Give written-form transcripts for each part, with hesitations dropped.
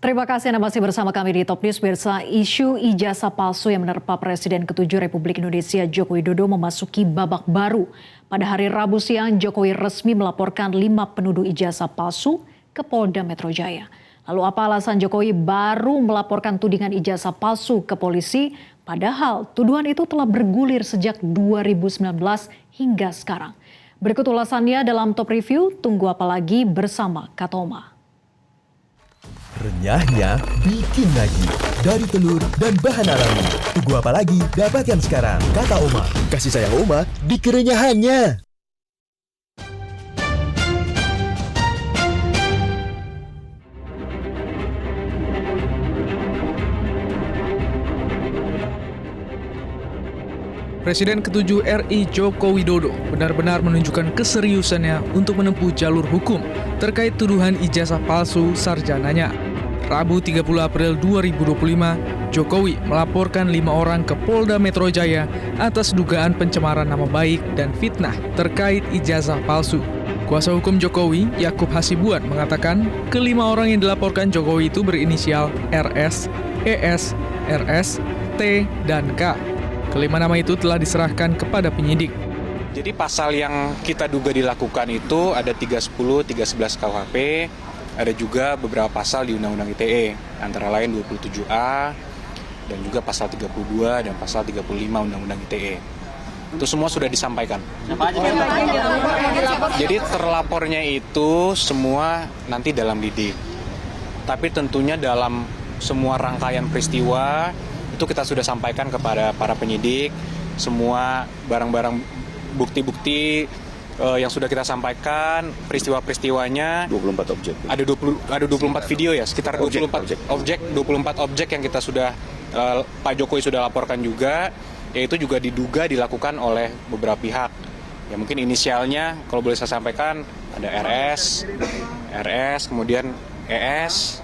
Terima kasih Anda masih bersama kami di Top News. Pemirsa, isu ijazah palsu yang menerpa Presiden ke-7 Republik Indonesia Joko Widodo memasuki babak baru. Pada hari Rabu siang, Jokowi resmi melaporkan 5 penuduh ijazah palsu ke Polda Metro Jaya. Lalu apa alasan Jokowi baru melaporkan tudingan ijazah palsu ke polisi? Padahal tuduhan itu telah bergulir sejak 2019 hingga sekarang. Berikut ulasannya dalam Top Review. Tunggu apa lagi bersama Katoma. Renyahnya bikin lagi dari telur dan bahan alami. Tunggu apa lagi? Dapatkan sekarang, kata Oma. Kasih sayang Oma di kerenyahannya. Presiden ke-7 RI Joko Widodo benar-benar menunjukkan keseriusannya untuk menempuh jalur hukum terkait tuduhan ijazah palsu sarjananya. Rabu 30 April 2025, Jokowi melaporkan 5 orang ke Polda Metro Jaya atas dugaan pencemaran nama baik dan fitnah terkait ijazah palsu. Kuasa hukum Jokowi, Yakub Hasibuan, mengatakan kelima orang yang dilaporkan Jokowi itu berinisial RS, ES, RS, T, dan K. Kelima nama itu telah diserahkan kepada penyidik. Jadi pasal yang kita duga dilakukan itu ada 310, 311 KUHP, ada juga beberapa pasal di Undang-Undang ITE, antara lain 27A, dan juga pasal 32 dan pasal 35 Undang-Undang ITE. Itu semua sudah disampaikan. Jadi terlapornya itu semua nanti dalam lidik. Tapi tentunya dalam semua rangkaian peristiwa, itu kita sudah sampaikan kepada para penyidik, semua barang-barang bukti-bukti yang sudah kita sampaikan, peristiwa-peristiwanya. 24 objek. Ada 24 video ya, sekitar 24 objek yang kita sudah Pak Jokowi sudah laporkan juga, yaitu juga diduga dilakukan oleh beberapa pihak. Ya mungkin inisialnya kalau boleh saya sampaikan ada RS, kemudian ES,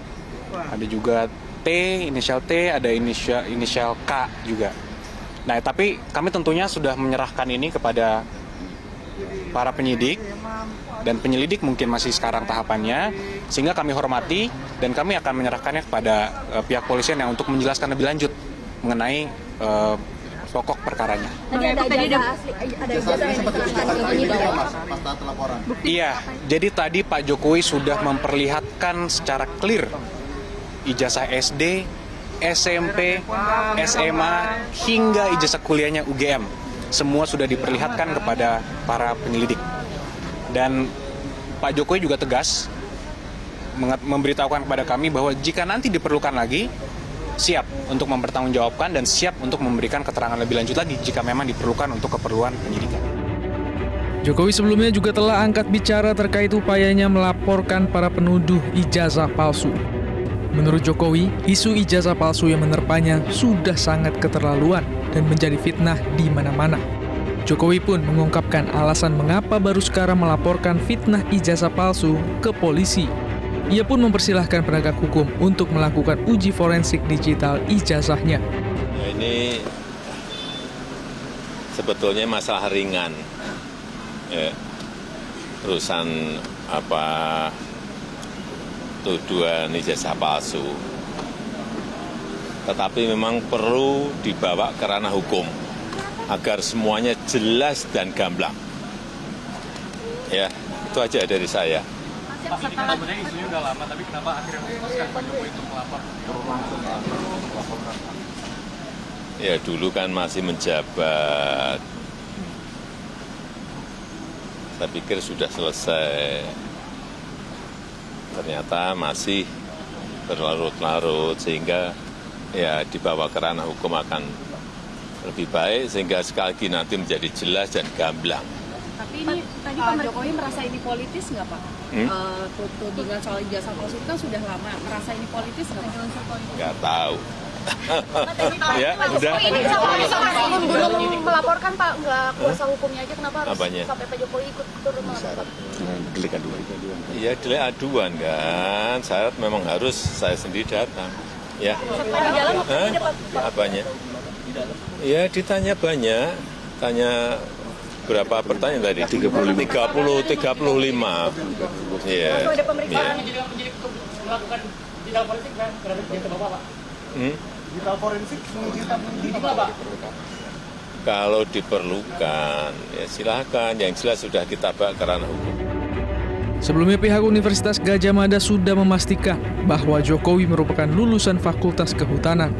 ada juga T, inisial T, ada inisial K juga. Nah, tapi kami tentunya sudah menyerahkan ini kepada para penyidik, dan penyelidik mungkin masih sekarang tahapannya, sehingga kami hormati dan kami akan menyerahkannya kepada pihak polisian yang untuk menjelaskan lebih lanjut mengenai pokok perkaranya. Iya, jadi tadi Pak Jokowi sudah memperlihatkan secara clear ijazah SD, SMP, SMA, hingga ijazah kuliahnya UGM. Semua sudah diperlihatkan kepada para penyelidik. Dan Pak Jokowi juga tegas memberitahukan kepada kami bahwa jika nanti diperlukan lagi, siap untuk mempertanggungjawabkan dan siap untuk memberikan keterangan lebih lanjut lagi jika memang diperlukan untuk keperluan penyidikan. Jokowi sebelumnya juga telah angkat bicara terkait upayanya melaporkan para penuduh ijazah palsu. Menurut Jokowi, isu ijazah palsu yang menerpanya sudah sangat keterlaluan dan menjadi fitnah di mana-mana. Jokowi pun mengungkapkan alasan mengapa baru sekarang melaporkan fitnah ijazah palsu ke polisi. Ia pun mempersilahkan penegak hukum untuk melakukan uji forensik digital ijazahnya. Ini sebetulnya masalah ringan, ya. Urusan tuduhan ijazah palsu, tetapi memang perlu dibawa ke ranah hukum agar semuanya jelas dan gamblang. Ya, itu aja dari saya. Pak, ini kan sebenarnya isunya udah lama, tapi kenapa akhirnya memutuskan Pak Jokowi untuk melapor? Ya, dulu kan masih menjabat. Saya pikir sudah selesai. Ternyata masih berlarut-larut, sehingga ya dibawa ke ranah hukum akan lebih baik, sehingga sekali lagi nanti menjadi jelas dan gamblang. Tapi ini tadi Pak Jokowi merasa ini politis nggak Pak? Tudingan soal ijazah palsu itu kan sudah lama, merasa ini politis nggak Pak? Nggak tahu. Ya, udah. Ini belum melaporkan Pak, nggak kuasa hukumnya aja, kenapa harus sampai Pak Jokowi ikut turun melaporkan? Delik aduan. Iya, delik aduan kan. Syarat memang harus saya sendiri datang. Ya. Di dalam Apanya? Ya, ditanya banyak. Tanya berapa pertanyaan tadi? 35. Iya. Ada pemeriksaan. digital forensik berada di Bapak, Pak? Digital forensik mengizinkan Pak? Kalau diperlukan, ya silakan. Yang jelas sudah kita bawa ke ranah hukum. Sebelumnya pihak Universitas Gadjah Mada sudah memastikan bahwa Jokowi merupakan lulusan Fakultas Kehutanan.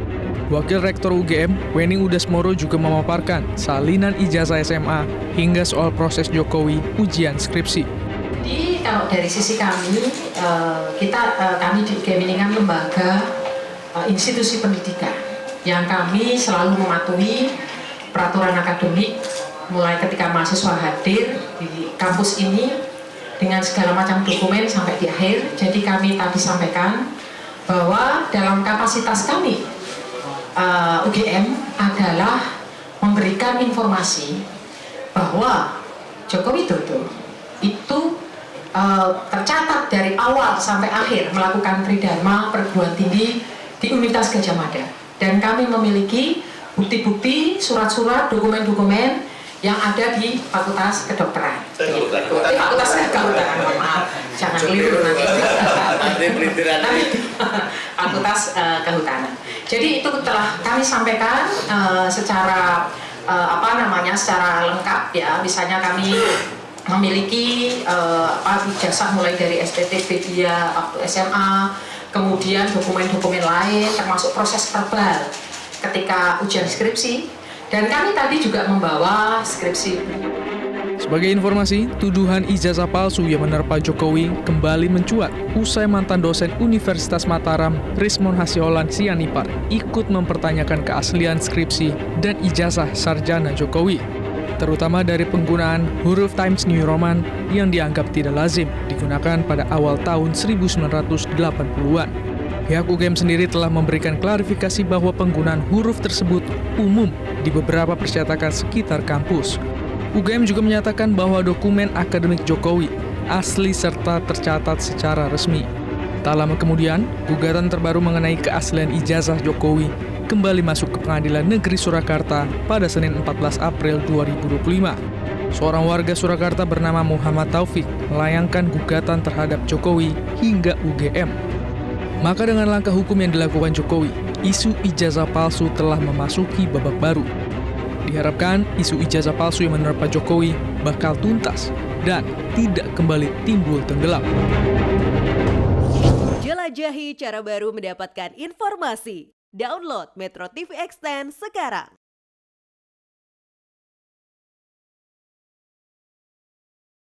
Wakil Rektor UGM, Wening Udasmoro juga memaparkan salinan ijazah SMA hingga soal proses Jokowi ujian skripsi. Jadi kalau dari sisi kami, kami di UGM ini kan lembaga institusi pendidikan yang kami selalu mematuhi peraturan akademik mulai ketika mahasiswa hadir di kampus ini dengan segala macam dokumen sampai di akhir. Jadi kami tadi sampaikan bahwa dalam kapasitas kami UGM adalah memberikan informasi bahwa Joko Widodo itu tercatat dari awal sampai akhir melakukan tridharma perguruan tinggi di Universitas Gadjah Mada, dan kami memiliki bukti-bukti, surat-surat, dokumen-dokumen yang ada di Fakultas Kedokteran. Fakultas Kehutanan, maaf, jangan keliru nanti. Fakultas Kehutanan. Jadi itu telah kami sampaikan secara secara lengkap ya. Misalnya kami memiliki ijazah mulai dari STT, BDIA, waktu SMA, kemudian dokumen-dokumen lain termasuk proses verbal ketika ujian skripsi, dan kami tadi juga membawa skripsi. Sebagai informasi, tuduhan ijazah palsu yang menerpa Jokowi kembali mencuat usai mantan dosen Universitas Mataram, Rismon Hasiolan Sianipar, ikut mempertanyakan keaslian skripsi dan ijazah sarjana Jokowi, terutama dari penggunaan huruf Times New Roman yang dianggap tidak lazim digunakan pada awal tahun 1980-an. Pihak UGM sendiri telah memberikan klarifikasi bahwa penggunaan huruf tersebut umum di beberapa percetakan sekitar kampus. UGM juga menyatakan bahwa dokumen akademik Jokowi asli serta tercatat secara resmi. Tak lama kemudian, gugatan terbaru mengenai keaslian ijazah Jokowi kembali masuk ke Pengadilan Negeri Surakarta pada Senin 14 April 2025. Seorang warga Surakarta bernama Muhammad Taufik melayangkan gugatan terhadap Jokowi hingga UGM. Maka dengan langkah hukum yang dilakukan Jokowi, isu ijazah palsu telah memasuki babak baru. Diharapkan isu ijazah palsu yang menerpa Jokowi bakal tuntas dan tidak kembali timbul tenggelam. Jelajahi cara baru mendapatkan informasi. Download Metro TV Extend sekarang.